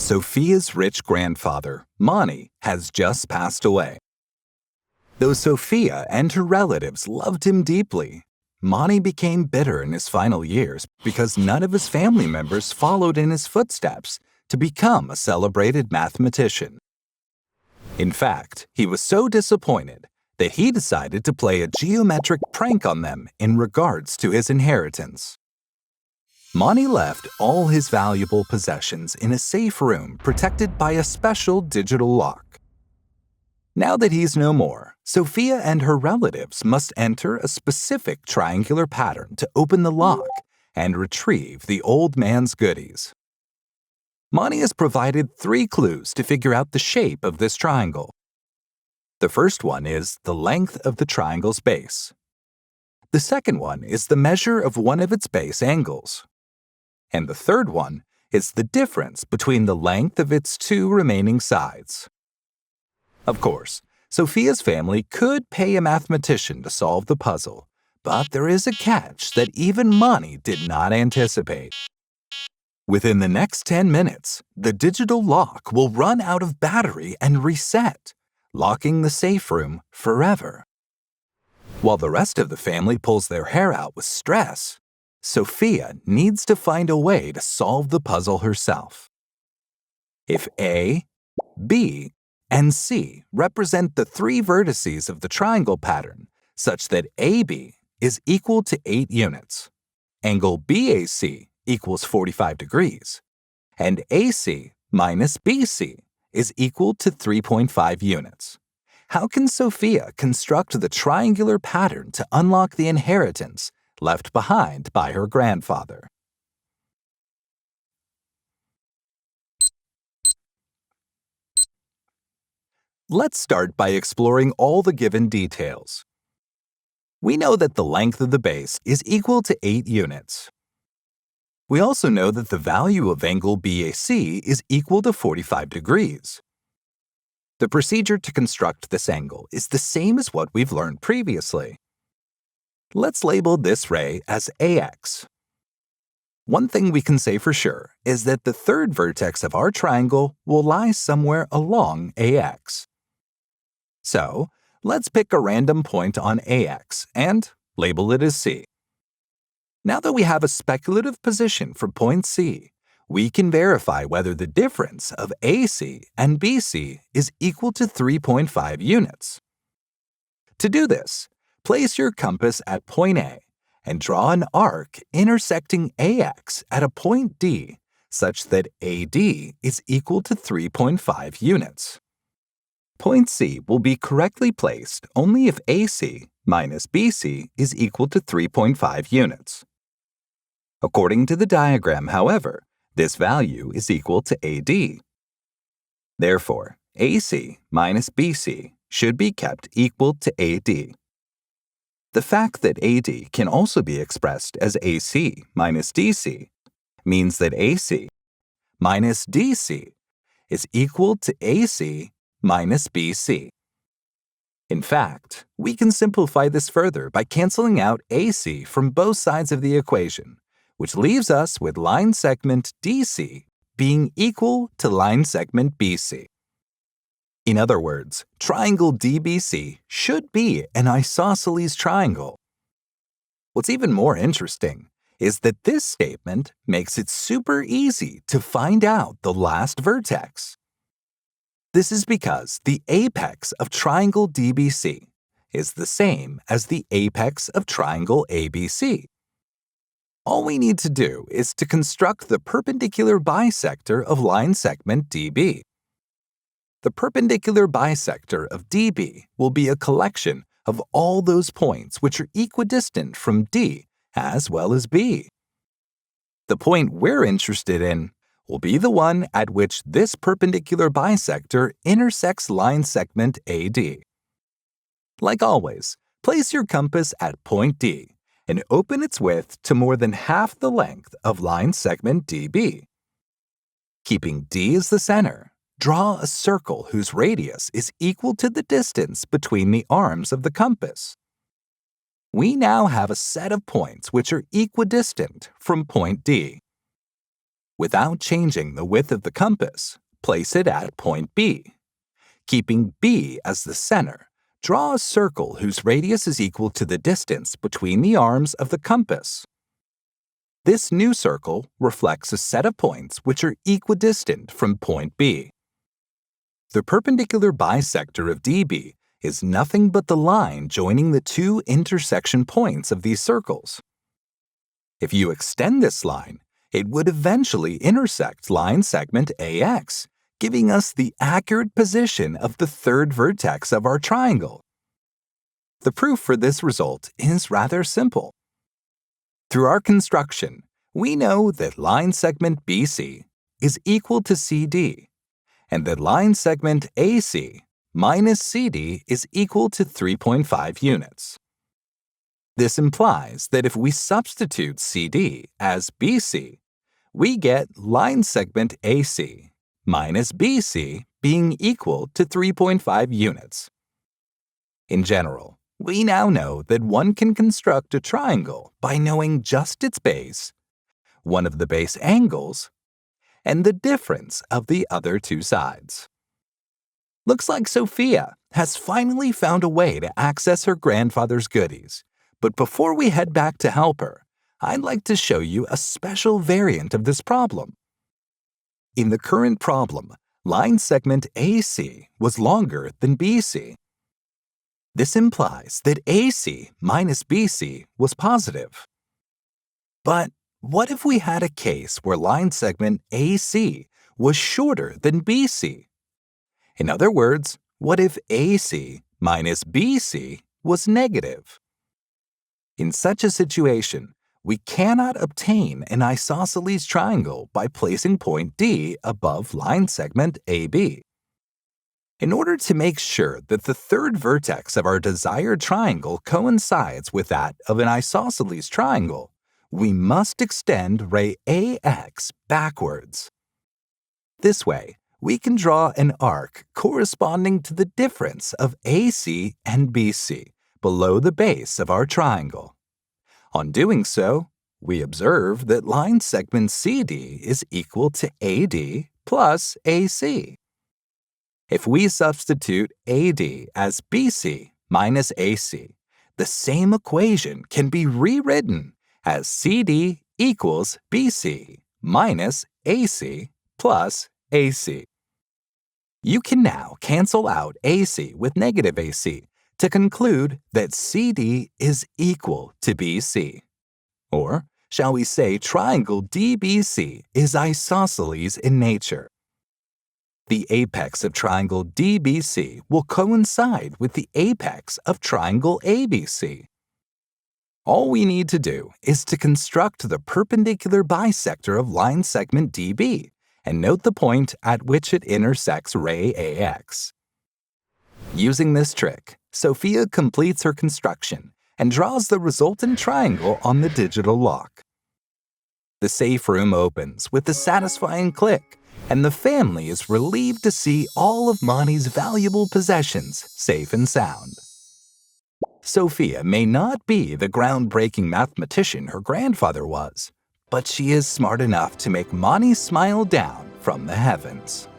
Sophia's rich grandfather, Monty, has just passed away. Though Sophia and her relatives loved him deeply, Monty became bitter in his final years because none of his family members followed in his footsteps to become a celebrated mathematician. In fact, he was so disappointed that he decided to play a geometric prank on them in regards to his inheritance. Monty left all his valuable possessions in a safe room protected by a special digital lock. Now that he's no more, Sophia and her relatives must enter a specific triangular pattern to open the lock and retrieve the old man's goodies. Monty has provided 3 clues to figure out the shape of this triangle. The first one is the length of the triangle's base. The second one is the measure of one of its base angles. And the third one is the difference between the length of its 2 remaining sides. Of course, Sophia's family could pay a mathematician to solve the puzzle, but there is a catch that even Monty did not anticipate. Within the next 10 minutes, the digital lock will run out of battery and reset, locking the safe room forever. While the rest of the family pulls their hair out with stress, Sophia needs to find a way to solve the puzzle herself. If A, B, and C represent the 3 vertices of the triangle pattern, such that AB is equal to 8 units, angle BAC equals 45 degrees, and AC minus BC is equal to 3.5 units. How can Sophia construct the triangular pattern to unlock the inheritance left behind by her grandfather? Let's start by exploring all the given details. We know that the length of the base is equal to 8 units. We also know that the value of angle BAC is equal to 45 degrees. The procedure to construct this angle is the same as what we've learned previously. Let's label this ray as AX. One thing we can say for sure is that the third vertex of our triangle will lie somewhere along AX. So, let's pick a random point on AX and label it as C. Now that we have a speculative position for point C, we can verify whether the difference of AC and BC is equal to 3.5 units. To do this, place your compass at point A and draw an arc intersecting AX at a point D such that AD is equal to 3.5 units. Point C will be correctly placed only if AC minus BC is equal to 3.5 units. According to the diagram, however, this value is equal to AD. Therefore, AC minus BC should be kept equal to AD. The fact that AD can also be expressed as AC minus DC means that AC minus DC is equal to AC minus BC. In fact, we can simplify this further by canceling out AC from both sides of the equation, which leaves us with line segment DC being equal to line segment BC. In other words, triangle DBC should be an isosceles triangle. What's even more interesting is that this statement makes it super easy to find out the last vertex. This is because the apex of triangle DBC is the same as the apex of triangle ABC. All we need to do is to construct the perpendicular bisector of line segment DB. The perpendicular bisector of DB will be a collection of all those points which are equidistant from D as well as B. The point we're interested in will be the one at which this perpendicular bisector intersects line segment AD. Like always, place your compass at point D and open its width to more than half the length of line segment DB. Keeping D as the center, draw a circle whose radius is equal to the distance between the arms of the compass. We now have a set of points which are equidistant from point D. Without changing the width of the compass, place it at point B. Keeping B as the center, draw a circle whose radius is equal to the distance between the arms of the compass. This new circle reflects a set of points which are equidistant from point B. The perpendicular bisector of DB is nothing but the line joining the two intersection points of these circles. If you extend this line, it would eventually intersect line segment AX, giving us the accurate position of the third vertex of our triangle. The proof for this result is rather simple. Through our construction, we know that line segment BC is equal to CD, and that line segment AC minus CD is equal to 3.5 units. This implies that if we substitute CD as BC, we get line segment AC minus BC being equal to 3.5 units. In general, we now know that one can construct a triangle by knowing just its base, one of the base angles, and the difference of the other two sides. Looks like Sophia has finally found a way to access her grandfather's goodies, but before we head back to help her, I'd like to show you a special variant of this problem. In the current problem, line segment AC was longer than BC. This implies that AC minus BC was positive. But what if we had a case where line segment AC was shorter than BC? In other words, what if AC minus BC was negative? In such a situation, we cannot obtain an isosceles triangle by placing point D above line segment AB. In order to make sure that the third vertex of our desired triangle coincides with that of an isosceles triangle, we must extend ray AX backwards. This way, we can draw an arc corresponding to the difference of AC and BC below the base of our triangle. On doing so, we observe that line segment CD is equal to AD plus AC. If we substitute AD as BC minus AC, the same equation can be rewritten as CD equals BC minus AC plus AC. You can now cancel out AC with negative AC to conclude that CD is equal to BC. Or, shall we say triangle DBC is isosceles in nature. The apex of triangle DBC will coincide with the apex of triangle ABC. All we need to do is to construct the perpendicular bisector of line segment DB and note the point at which it intersects ray AX. Using this trick, Sophia completes her construction and draws the resultant triangle on the digital lock. The safe room opens with a satisfying click, and the family is relieved to see all of Monty's valuable possessions safe and sound. Sophia may not be the groundbreaking mathematician her grandfather was, but she is smart enough to make Monty smile down from the heavens.